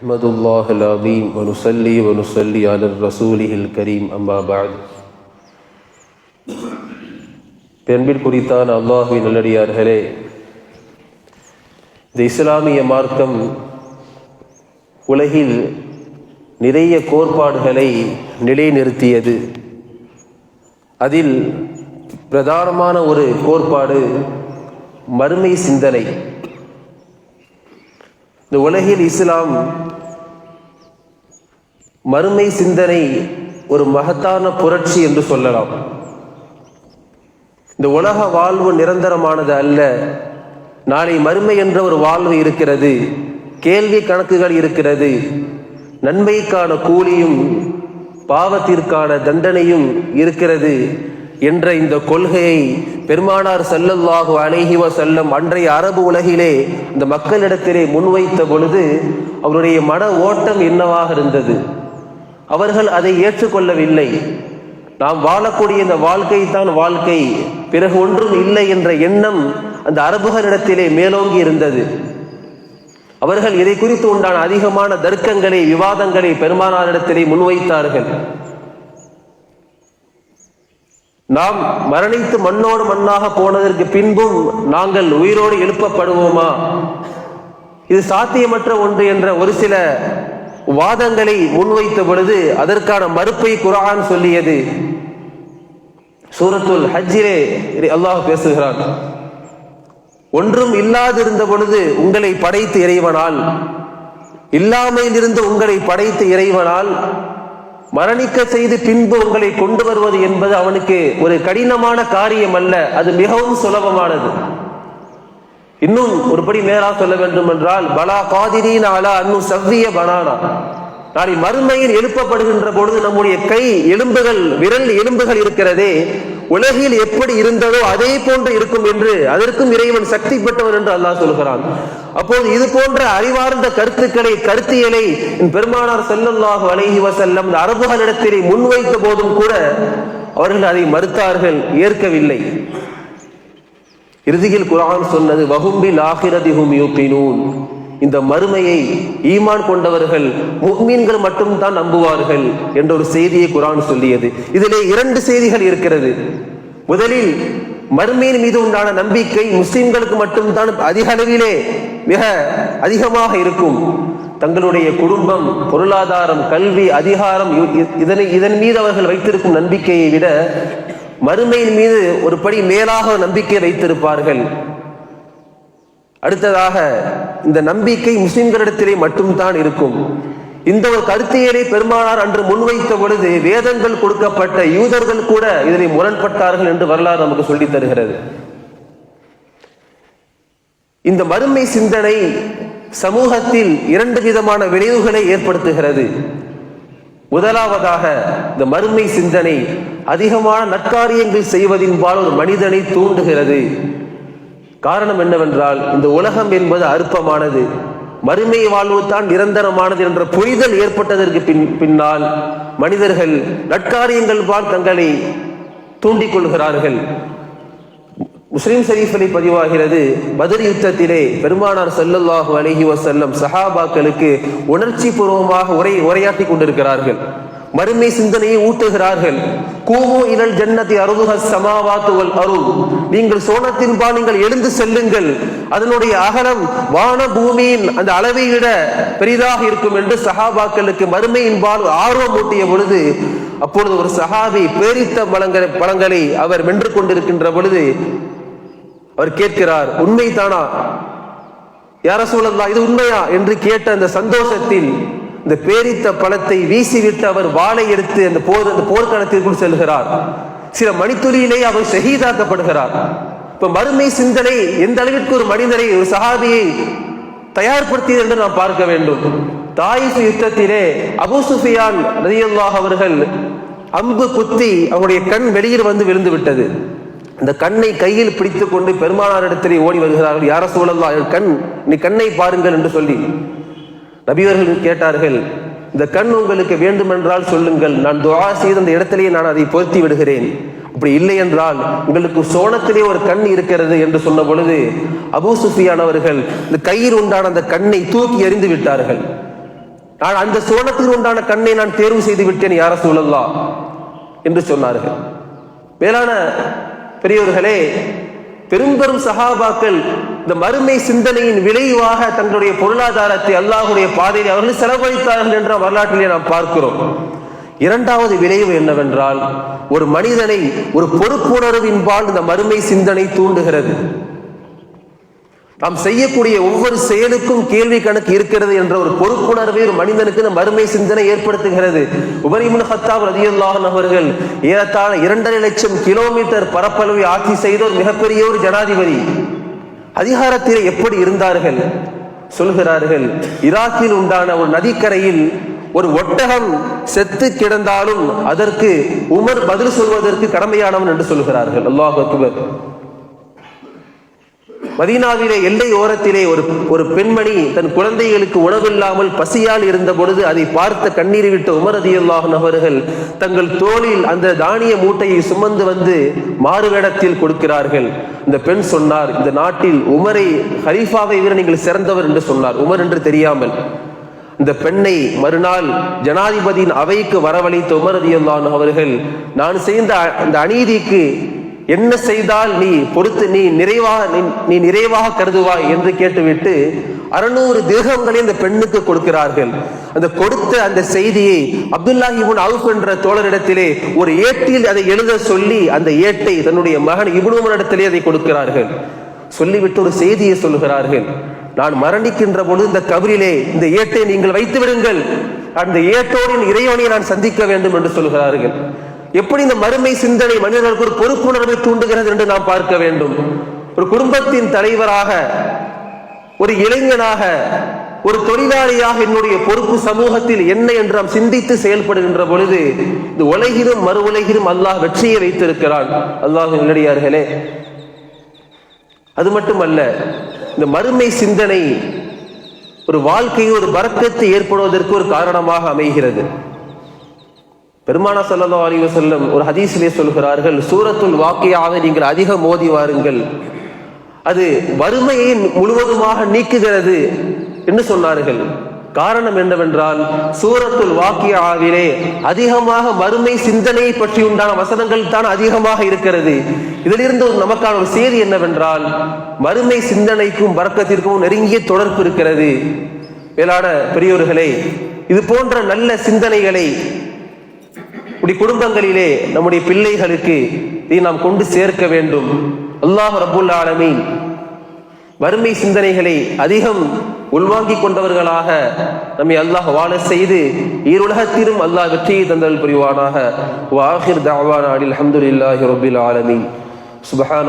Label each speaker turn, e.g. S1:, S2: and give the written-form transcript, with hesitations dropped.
S1: أحمد الله العظيم ونصلي على رسوله الكريم أما بعد. பெண்பிற்குரித்தான அல்லாஹ்வின் நல்லடியார்களே, இந்த இஸ்லாமிய மார்க்கம் உலகில் நிறைய கோட்பாடுகளை நிலைநிறுத்தியது. அதில் பிரதானமான ஒரு கோட்பாடு மறுமை சிந்தனை. இந்த உலகில் இஸ்லாம் மறுமை சிந்தனை ஒரு மகத்தான புரட்சி என்று சொல்லலாம். இந்த உலக வாழ்வு நிரந்தரமானது அல்ல. நாளை மறுமை என்ற ஒரு வாழ்வு இருக்கிறது, கேள்வி கணக்குகள் இருக்கிறது, நன்மைக்கான கூலியும் பாவத்திற்கான தண்டனையும் இருக்கிறது என்ற இந்த கொள்கையை பெருமானார் ஸல்லல்லாஹு அலைஹி வஸல்லம் அன்றைய அரபு உலகிலே இந்த மக்களிடத்திலே முன்வைத்த பொழுது அவருடைய மன ஓட்டம் என்னவாக இருந்தது? அவர்கள் அதை ஏற்றுக்கொள்ளவில்லை. நாம் வாழக்கூடிய இந்த வாழ்க்கை தான் வாழ்க்கை, பிறகு ஒன்றும் இல்லை என்ற எண்ணம் அந்த அரபுகளிடத்திலே மேலோங்கி இருந்தது. அவர்கள் இதை குறித்து உண்டான அதிகமான தர்க்கங்களை, விவாதங்களை பெருமானாரிடத்திலே முன்வைத்தார்கள். நாம் மரணித்து மண்ணோடு மண்ணாக போனதற்கு பின்பும் நாங்கள் உயிரோடு எழுப்பப்படுவோமா, இது சாத்தியமற்ற ஒன்று என்ற ஒரு சில வாதங்களை முன்வைத்த பொழுது அதற்கான மறுப்பை குர்ஆன் சொல்லியது. சூரத்துல் ஹஜ்ஜிலே அல்லாஹ் பேசுகிறான், ஒன்றும் இல்லாதிருந்த பொழுது உங்களை படைத்த இறைவனால், இல்லாமையில் இருந்து உங்களை படைத்த இறைவனால் மரணிக்க செய்து பின்பு உங்களை கொண்டு வருவது என்பது அவனுக்கு ஒரு கடினமான காரியம் அல்ல, அது மிகவும் சுலபமானது. இன்னும் ஒருபடி மேலாக சொல்ல வேண்டும் என்றால், பலா காதிரீன் அலா அன்னு சவ்விய பனானா, நாளை மறுமையில் எழுப்பப்படுகின்ற பொழுது நம்முடைய கை எலும்புகள், விரல் எலும்புகள் இருக்கிறதே, உலகில் எப்படி இருந்ததோ அதே போன்று இருக்கும் என்று அதற்கும் இறைவன் சக்தி பெற்றவர் என்று அல்லாஹ் சொல்கிறான். அப்போது இது போன்ற அறிவார்ந்த கருத்துக்களை, கருத்தியலை பெருமானார் ஸல்லல்லாஹு அலைஹி வஸல்லம் இந்த அரபுகளிடத்திலே முன்வைத்த போதும் கூட அவர்கள் அதை மறுத்தார்கள், ஏற்கவில்லை. இறுதியில் குர்ஆன் சொன்னது, வஹும் பில் ஆகிரதி ஹும் யூகினூன், இந்த மறுமையை ஈமான் கொண்டவர்கள், முஃமின்கள் மட்டும்தான் நம்புவார்கள் என்ற ஒரு செய்தியை குர்ஆன் சொல்லியது. இதிலே இரண்டு செய்திகள் இருக்கிறது. முதலில் மறுமையின் மீது உண்டான நம்பிக்கை முஸ்லிம்களுக்கு மட்டும்தான் அதிக அளவிலே மிக அதிகமாக இருக்கும். தங்களுடைய குடும்பம், பொருளாதாரம், கல்வி, அதிகாரம், இதன் மீது அவர்கள் வைத்திருக்கும் நம்பிக்கையை விட மறுமையின் மீது ஒரு படி மேலாக நம்பிக்கை வைத்திருப்பார்கள். அடுத்ததாக இந்த நம்பிக்கை முஸ்லிம்களிடத்திலே மட்டும்தான் இருக்கும். இந்த ஒரு கருத்தியலை பெருமானார் அன்று முன்வைத்த பொழுது வேதங்கள் கொடுக்கப்பட்ட யூதர்கள் கூட இதனை முரண்பட்டார்கள் என்று வரலாறு நமக்கு சொல்லி தருகிறது. இந்த மறுமை சிந்தனை சமூகத்தில் இரண்டு விதமான விளைவுகளை ஏற்படுத்துகிறது. முதலாவதாக, இந்த மறுமை சிந்தனை அதிகமான நற்காரியங்கள் செய்வதின்பால் ஒரு மனிதனை தூண்டுகிறது. காரணம் என்னவென்றால், இந்த உலகம் என்பது அற்பமானது, மறுமை வாழ்வு தான் நிரந்தரமானது என்ற புரிதல் ஏற்பட்டதற்கு பின்னால் மனிதர்கள் நற்காரியங்கள் பால் தங்களை தூண்டிக் கொள்கிறார்கள். முஸ்லிம் ஷரீஃபிலே பதிவாகிறது, பத்ர் யுத்தத்திலே பெருமானார் ஸல்லல்லாஹு அலைஹி வஸல்லம் சஹாபாக்களுக்கு உணர்ச்சி பூர்வமாக உரையாற்றி கொண்டிருக்கிறார்கள். மறுமை சிந்தனையை ஊட்டுகிறார்கள். கூமு இலல் ஜன்னதி அர்துஹஸ் ஸமாவாத்து வல் அர்து, நீங்கள் சோனத்தின் பால் நீங்கள் எழுந்து செல்லுங்கள், அதனுடைய அகலம் வான பூமியின் அந்த அளவை விட பெரிதாக இருக்கும் என்று சஹாபாக்களுக்கு மறுமையின் பால் ஆர்வம் ஊட்டிய பொழுது, அப்பொழுது ஒரு சஹாபி பேரித்த பழங்களை அவர் வென்று கொண்டிருக்கின்ற பொழுது அவர் கேட்கிறார், உண்மைதானா யா ரசூலல்லாஹ், இது உண்மையா என்று கேட்ட அந்த சந்தோஷத்தில் இந்த பேரித்த பழத்தை வீசிவிட்டு அவர் வாளை எடுத்து அந்த போர்க்களத்திற்குள் செல்கிறார். சில மணித்துளியிலே அவர் ஷஹீதாக்கப்படுகிறார். இப்ப மறுமை சிந்தனை எந்த அளவிற்கு ஒரு மனிதனை, ஒரு சஹாபியை தயார்படுத்தியது என்று நாம் பார்க்க வேண்டும். தாயிஃப் யுத்தத்திலே அபூ சுஃபியான் ரலியல்லாஹு அவர்கள் அம்பு குத்தி அவருடைய கண் வெளியில் வந்து விழுந்து விட்டது. அந்த கண்ணை கையில் பிடித்துக் கொண்டு பெருமானார் இடத்திலே ஓடி வருகிறார்கள். யா ரசூலல்லாஹ், நீ கண்ணை பாருங்கள் என்று சொல்லி நபியவர்கள் கேட்டார்கள், இந்த கண் உங்களுக்கு வேண்டுமென்றால் சொல்லுங்கள், நான் துஆ செய்த அந்த இடத்திலேயே நான் அதை பொருத்தி விடுகிறேன். அப்படி இல்லை என்றால் உங்களுக்கு சோனத்திலே ஒரு கண் இருக்கிறது என்று சொன்ன பொழுது அபூ சுஃபியான் அவர்கள் இந்த கையில் உண்டான அந்த கண்ணை தூக்கி எறிந்து விட்டார்கள். நான் அந்த சுவனத்துக்கு உண்டான கண்ணை நான் தேர்வு செய்து விட்டேன் யா ரசூலல்லாஹ் என்று சொன்னார்கள். மேலான பெரியவர்களே, பெரும்பெரும் சஹாபாக்கள் இந்த மறுமை சிந்தனையின் விளைவாக தங்களுடைய பொருளாதாரத்தை அல்லாஹ்வுடைய பாதையில் அவர்கள் செலவழித்தார்கள் என்ற வரலாற்றிலே நாம் பார்க்கிறோம். இரண்டாவது விளைவு என்னவென்றால், ஒரு மனிதனை ஒரு பொறுப்புணர்வின்பால் இந்த மறுமை சிந்தனை தூண்டுகிறது. நாம் செய்யக்கூடிய ஒவ்வொரு செயலுக்கும் கேள்வி கணக்கு இருக்கிறது என்ற ஒரு பொறுப்புணர்வை ஒரு மனிதனுக்கு இந்த மறுமை சிந்தனை ஏற்படுத்துகிறது. உமர் இப்னு கத்தாப் ரலியல்லாஹு அன்ஹு அவர்கள் ஏறத்தாழ 2.5 லட்சம் கிலோமீட்டர் பரப்பளவை ஆட்சி செய்த ஒரு மிகப்பெரிய ஒரு ஜனாதிபதி. அதிகாரத்திலே எப்படி இருந்தார்கள் சொல்கிறார்கள், ஈராக்கில் உண்டான ஒரு நதிக்கரையில் ஒரு ஒட்டகம் செத்து கிடந்தாலும் அதற்கு உமர் பதில் சொல்வதற்கு கடமையானவன் என்று சொல்கிறார்கள். அல்லாஹ் அக்பர். மதீனாவிலே எல்லை ஓரத்திலே ஒரு பெண்மணி தன் குழந்தைகளுக்கு உணவில்லாமல் பசியால் இருந்த பொழுது அதை பார்த்த கண்ணீர் விட்ட உமர் ரலியல்லாஹு அன்ஹு அவர்கள் தங்கள் தோளில் அந்த தானிய மூட்டையை சுமந்து வந்து மாறுவேடத்தில் கொடுக்கிறார்கள். இந்த பெண் சொன்னார், இந்த நாட்டில் உமரை ஹலீஃபாவை விட நீங்கள் சிறந்தவர் என்று சொன்னார், உமர் என்று தெரியாமல். இந்த பெண்ணை மறுநாள் ஜனாதிபதியின் அவைக்கு வரவழைத்த உமர் ரலியல்லாஹு அன்ஹு அவர்கள், நான் செய்த அந்த அநீதிக்கு என்ன செய்தால் நீ பொறுத்து நீ நிறைவாக கருதுவாய் என்று கேட்டுவிட்டு 600 திர்ஹம்களை இந்த பெண்ணுக்கு கொடுக்கிறார்கள். அந்த கொடுத்த அந்த செய்தியை அப்துல்லாஹ் இப்னு அவுஃப் என்ற தோழரிடத்திலே ஒரு ஏட்டில் அதை எழுத சொல்லி அந்த ஏட்டை தன்னுடைய மகன் இப்னு உமர் இடத்திலே அதை கொடுக்கிறார்கள். சொல்லிவிட்டு ஒரு செய்தியை சொல்கிறார்கள், நான் மரணிக்கின்ற பொழுது இந்த கபரிலே இந்த ஏட்டை நீங்கள் வைத்து விடுங்கள், அந்த ஏட்டோரின் இறைவனை நான் சந்திக்க வேண்டும் என்று சொல்கிறார்கள். எப்படி இந்த மறுமை சிந்தனை மனிதர்களுக்கு ஒரு பொறுப்புணர்வை தூண்டுகிறது என்று நாம் பார்க்க வேண்டும். ஒரு குடும்பத்தின் தலைவராக, ஒரு இளைஞனாக, ஒரு தொழிலாளியாக என்னுடைய பொறுப்பு சமூகத்தில் என்ன என்று நாம் சிந்தித்து செயல்படுகின்ற பொழுது இந்த உலகிலும் மறு உலகிலும் அல்லாஹ் வெற்றியை வைத்திருக்கிறான். அல்லாஹ்வின் நல்லடியார்களே, அது மட்டுமல்ல, இந்த மறுமை சிந்தனை ஒரு வாழ்க்கையில் ஒரு பரக்கத்து ஏற்படுவதற்கு ஒரு காரணமாக அமைகிறது. பெருமானா ஸல்லல்லாஹு அலைஹி வஸல்லம் ஒரு ஹதீஸிலே சொல்கிறார்கள், சூரத்துல் வாக்கியாவை நீங்கள் அதிகம் ஓதி வாருங்கள், அது வறுமையை முழுவதுமாக நீக்குகிறது என்று சொன்னார்கள். காரணம் என்னவென்றால், சூரத்துல் வாக்கியாவிலே அதிகமாக மறுமை சிந்தனையை பற்றி உண்டான வசனங்கள் தான் அதிகமாக இருக்கிறது. இதிலிருந்து நமக்கான ஒரு செய்தி என்னவென்றால், மறுமை சிந்தனைக்கும் பரக்கத்திற்கும் நெருங்கிய தொடர்பு இருக்கிறது. மேலான பெரியோர்களே, இது போன்ற நல்ல சிந்தனைகளை குடும்பங்களிலே நம்முடைய பிள்ளைகளுக்கு இதை நாம் கொண்டு சேர்க்க வேண்டும். அல்லாஹ் ரப்புல் ஆலமீன் வறுமை சிந்தனைகளை அதிகம் உள்வாங்கிக் கொண்டவர்களாக நம்மை அல்லாஹ் வாழ செய்து ஈருலகத்திலும் அல்லாஹ் வெற்றியை தந்தல் புரிவானாக. வ ஆகிர் தஅவானா அல்ஹம்துலில்லாஹி ரப்பில் ஆலமீன். சுப்ஹான